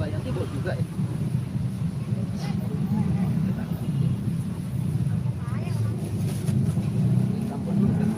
Bayangnya bau juga ya. Campur dulu kan.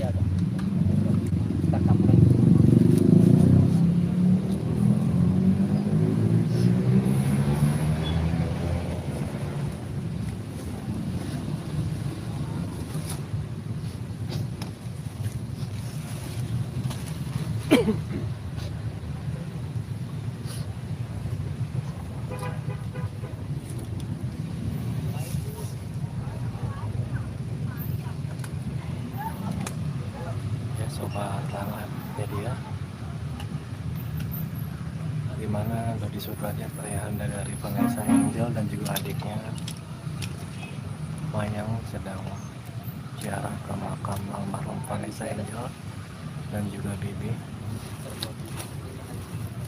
Iya dong. Kita campur. Ya sobat langat, jadi ya dimana gadis surganya perayaan dari Vanessa Angel dan juga adiknya Mayang sedang ziarah ke makam almarhum Vanessa Angel dan juga Bibi,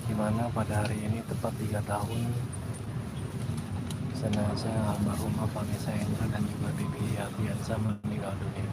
dimana pada hari ini tepat 3 tahun jenazah almarhumah Vanessa Angel dan juga Bibi Ardiansa meninggal dunia.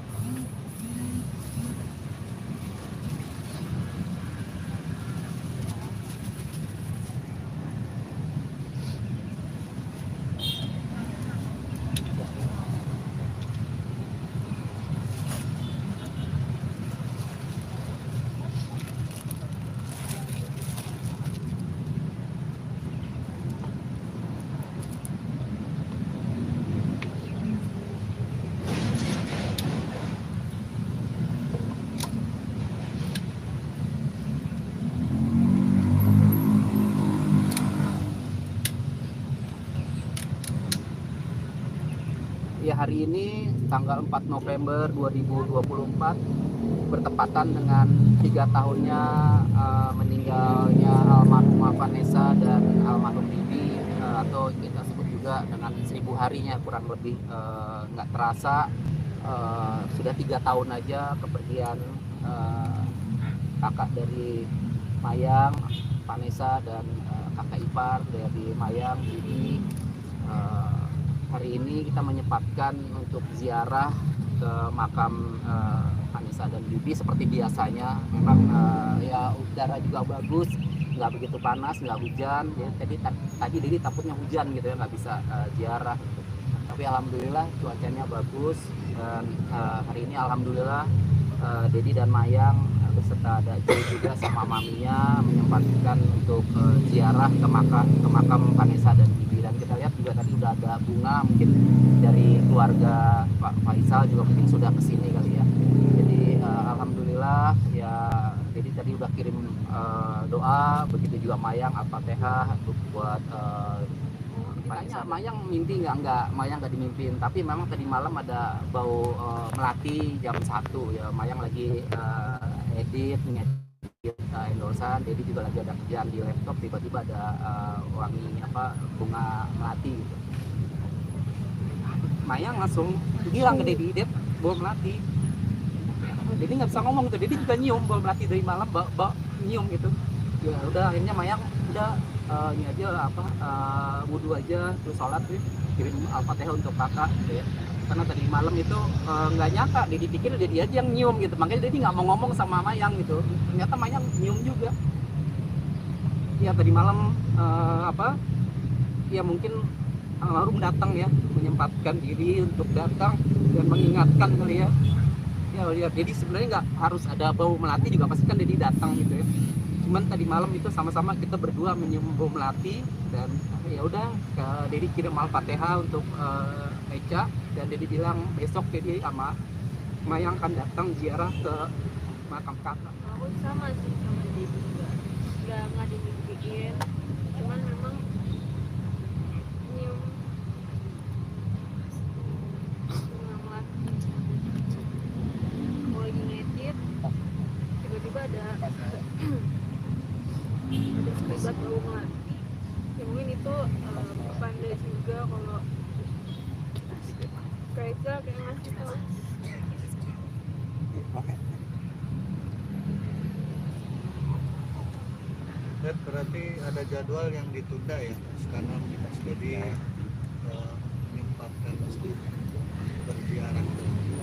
Ya, hari ini tanggal 4 November 2024 bertepatan dengan 3 tahunnya meninggalnya almarhumah Vanessa dan almarhum Bibi, atau kita sebut juga dengan 1000 harinya kurang lebih. Nggak terasa sudah 3 tahun aja kepergian kakak dari Mayang, Vanessa, dan kakak ipar dari Mayang, Bibi. Hari ini kita menyempatkan untuk ziarah ke makam Vanessa dan Bibi seperti biasanya. Memang ya udara juga bagus, nggak begitu panas, nggak hujan. Ya, tadi Dedi takutnya hujan gitu ya, nggak bisa ziarah. Tapi alhamdulillah cuacanya bagus, dan hari ini alhamdulillah Dedi dan Mayang beserta ada Joy juga sama maminya menyempatkan untuk ziarah ke makam Vanessa dan Bibi. Dan kita lihat juga tadi udah ada bunga, mungkin dari keluarga Pak Faisal juga mungkin sudah kesini kali ya. Jadi alhamdulillah ya, jadi tadi udah kirim doa, begitu juga Mayang Al-Fatihah untuk buat ditanya Mayang mimpi nggak, Mayang nggak dimimpin, tapi memang tadi malam ada bau melati jam 1 ya. Mayang lagi edit endorsan, jadi juga lagi ada kerjaan di laptop, tiba-tiba ada wangi bunga melati gitu. Mayang langsung bilang ke Dedi, "Dep, bau melati." Dedi nggak bisa ngomong tuh, Dedi juga nyium bau melati dari malam, bau nyium gitu. Ya udah, akhirnya Mayang udah ini aja wudhu aja, terus sholat, terus kirim Al-Fatihah untuk kakak gitu ya. Karena tadi malam itu nggak nyangka, Dedi pikir Dedi aja yang nyium gitu, makanya Dedi nggak mau ngomong sama Mayang gitu. Ternyata Mayang nyium juga. Ya tadi malam ya mungkin almarhum datang ya, menyempatkan diri untuk datang dan mengingatkan kali ya. Ya lihat, Dedi sebenarnya nggak harus ada bau melati juga pasti kan Dedi datang gitu ya. Cuman tadi malam itu sama-sama kita berdua menyium bau melati, dan ya udah Dedi kirim Al-Fatihah untuk Eca, dan Dedi bilang besok Dedi sama Mayang akan datang ziarah ke makam kakak. Aku sama sih sama Dedi juga, nggak dimimpiin, cuman memang nyium ngeliat aku lagi ngedit tiba-tiba ada sekelibet bau melati ya, mungkin itu pertanda juga kalau Kaisa kayak ngasih tahu. Dan berarti ada jadwal yang ditunda ya karena jadi menyempatkan berziarah.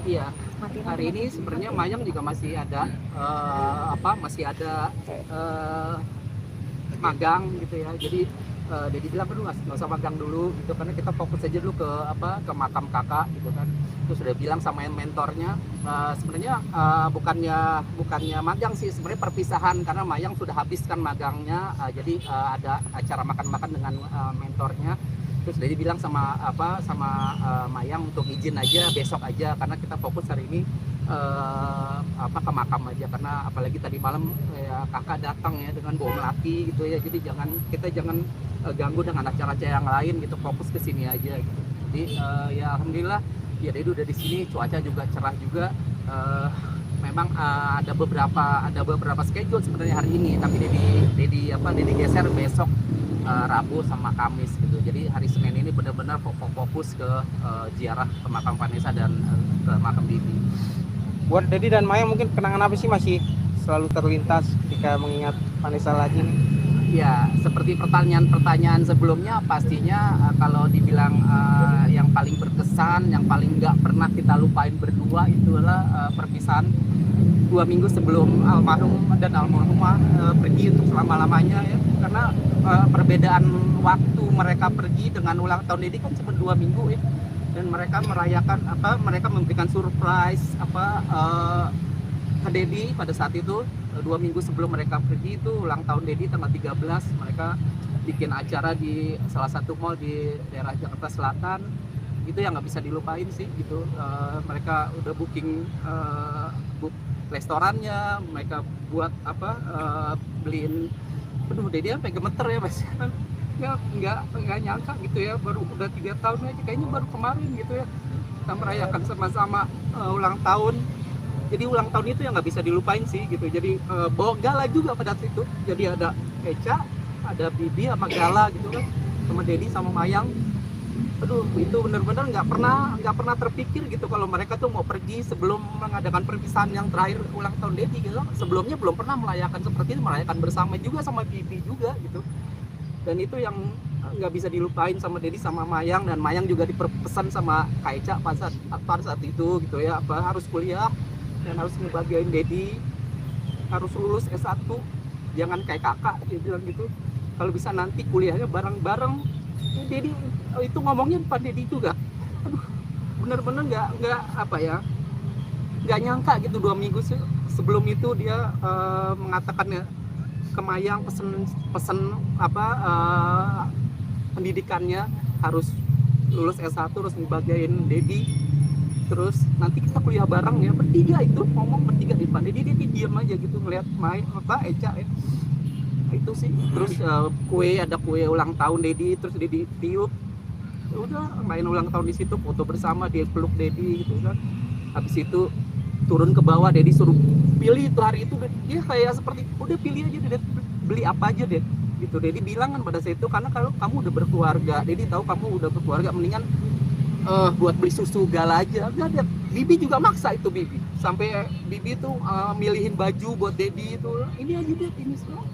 Iya, hari ini sebenarnya Mayang juga masih ada masih ada magang gitu ya. Jadi Dedi bilang dulu nggak usah magang dulu gitu, karena kita fokus aja dulu ke makam kakak gitu kan. Terus udah bilang sama mentornya sebenarnya bukannya magang sih, sebenarnya perpisahan karena Mayang sudah habiskan magangnya, jadi ada acara makan-makan dengan mentornya. Terus Dedi bilang sama Mayang untuk izin aja besok aja, karena kita fokus hari ini ke makam aja, karena apalagi tadi malam ya, kakak datang ya dengan bau melati gitu ya, jadi kita jangan ganggu dengan acara-acara yang lain gitu, fokus ke sini aja gitu. Jadi ya alhamdulillah ya Dedi udah di sini, cuaca juga cerah juga. Memang ada beberapa schedule sebenarnya hari ini, tapi Dedi geser besok Rabu sama Kamis gitu. Jadi hari Senin ini benar-benar fokus ke ziarah ke makam Vanessa dan ke makam Bibi. Buat Dedi dan Maya mungkin kenangan apa sih masih selalu terlintas ketika mengingat Vanessa lagi nih? Ya, seperti pertanyaan sebelumnya, pastinya kalau dibilang yang paling berkesan, yang paling nggak pernah kita lupain berdua itu adalah perpisahan 2 minggu sebelum almarhum dan almarhumah pergi untuk selama-lamanya ya. Karena perbedaan waktu mereka pergi dengan ulang tahun Dedi kan cuma 2 minggu ya. Dan mereka merayakan mereka memberikan surprise ke Dedi pada saat itu 2 minggu sebelum mereka pergi, itu ulang tahun Dedi tanggal 13. Mereka bikin acara di salah satu mall di daerah Jakarta Selatan. Itu yang nggak bisa dilupain sih gitu. Mereka udah booking restorannya, mereka buat beliin. Aduh, Dedi sampai gemeter ya mas. Nggak nyangka gitu ya, baru udah 3 tahun aja, kayaknya baru kemarin gitu ya kita merayakan sama-sama ulang tahun. Jadi ulang tahun itu yang nggak bisa dilupain sih gitu. Jadi bawa Gala juga pada saat itu, jadi ada Eca, ada Bibi sama Gala gitu kan, sama Dedi sama Mayang. Aduh, itu benar-benar nggak pernah terpikir gitu kalau mereka tuh mau pergi sebelum mengadakan perpisahan yang terakhir ulang tahun Dedi gitu. Sebelumnya belum pernah merayakan seperti itu, merayakan bersama juga sama Bibi juga gitu. Dan itu yang nggak bisa dilupain sama Dedi sama Mayang. Dan Mayang juga dipesan sama Kaica pada saat itu gitu ya, harus kuliah dan harus ngebahagiain Dedi, harus lulus S1, jangan kayak kakak, dia bilang gitu, kalau bisa nanti kuliahnya bareng-bareng. Dedi itu ngomongnya depan Dedi juga. Aduh, bener-bener nggak nyangka gitu 2 minggu sebelum itu dia mengatakan ya, ke Mayang pesen pendidikannya harus lulus S1, terus ngebahagiain Dedi, terus nanti kita kuliah bareng ya, bertiga. Itu ngomong bertiga di depan Dedi, dia diem aja gitu ngeliat Eca ya. Itu sih. Terus ada kue ulang tahun Dedi, terus Dedi tiup, udah main ulang tahun di situ, foto bersama, dia peluk Dedi gitu kan. Habis itu turun ke bawah, Dedi suruh pilih itu hari itu, dia kayak seperti udah pilih aja deh, beli apa aja deh gitu. Dedi bilang kan pada saat itu, karena kalau kamu udah berkeluarga, Dedi tahu kamu udah berkeluarga, mendingan buat beli susu Gala aja. Ada Bibi juga maksa itu, Bibi sampai Bibi tuh milihin baju buat Dedi itu, ini aja deh, ini semua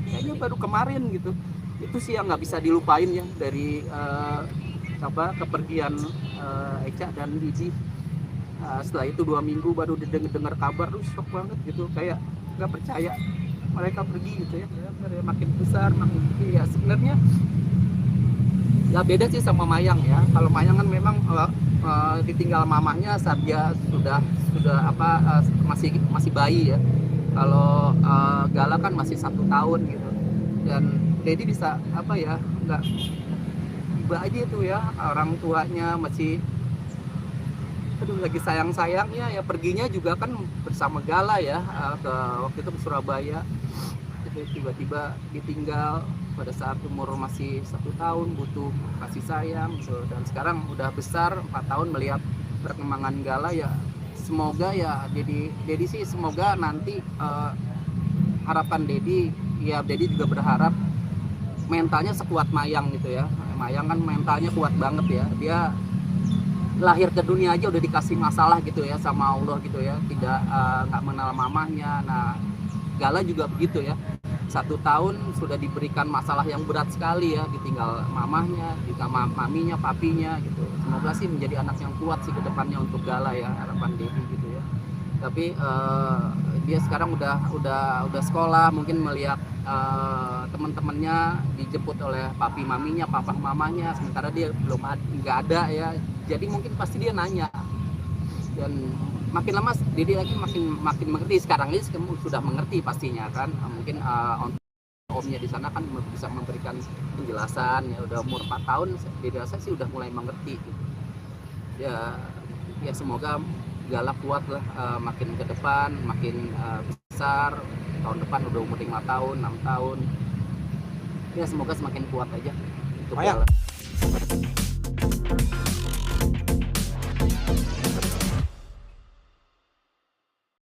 kayaknya baru kemarin gitu. Itu sih yang nggak bisa dilupain ya dari kepergian Eca dan Bibi. Setelah itu 2 minggu baru dengar kabar, shock banget gitu, kayak nggak percaya mereka pergi gitu ya. Makin besar makin ya, sebenarnya ya beda sih sama Mayang ya. Kalau Mayang kan memang ditinggal mamanya saat dia sudah masih bayi ya. Kalau Gala kan masih 1 tahun gitu. Dan Dedi bisa nggak tiba aja itu ya, orang tuanya masih aduh lagi sayang-sayangnya ya perginya juga kan bersama Gala ya, ke waktu itu ke Surabaya. Itu tiba-tiba ditinggal pada saat umur masih 1 tahun, butuh kasih sayang gitu. Dan sekarang udah besar 4 tahun, melihat perkembangan Gala ya, semoga ya Dedi sih semoga nanti harapan Dedi ya, Dedi juga berharap mentalnya sekuat Mayang gitu ya. Mayang kan mentalnya kuat banget ya, dia lahir ke dunia aja udah dikasih masalah gitu ya sama Allah gitu ya, tidak nggak mengenal mamahnya. Nah Gala juga begitu ya, 1 tahun sudah diberikan masalah yang berat sekali ya, ditinggal mamahnya, juga maminya, papinya gitu. Semoga sih menjadi anak yang kuat sih ke depannya untuk Gala ya, harapan Dedi gitu ya. Tapi dia sekarang udah sekolah, mungkin melihat teman-temannya dijemput oleh papi maminya, papa mamanya, sementara dia belum nggak ada ya. Jadi mungkin pasti dia nanya, dan makin lama Dedi lagi makin mengerti. Sekarang ini sudah mengerti pastinya kan, mungkin omnya di sana kan bisa memberikan penjelasan ya, udah umur 4 tahun Dedi rasa sih udah mulai mengerti gitu. Ya semoga Gala kuat lah, makin ke depan makin besar, tahun depan udah umur 5 tahun 6 tahun ya, semoga semakin kuat aja untuk Mayang. Gala.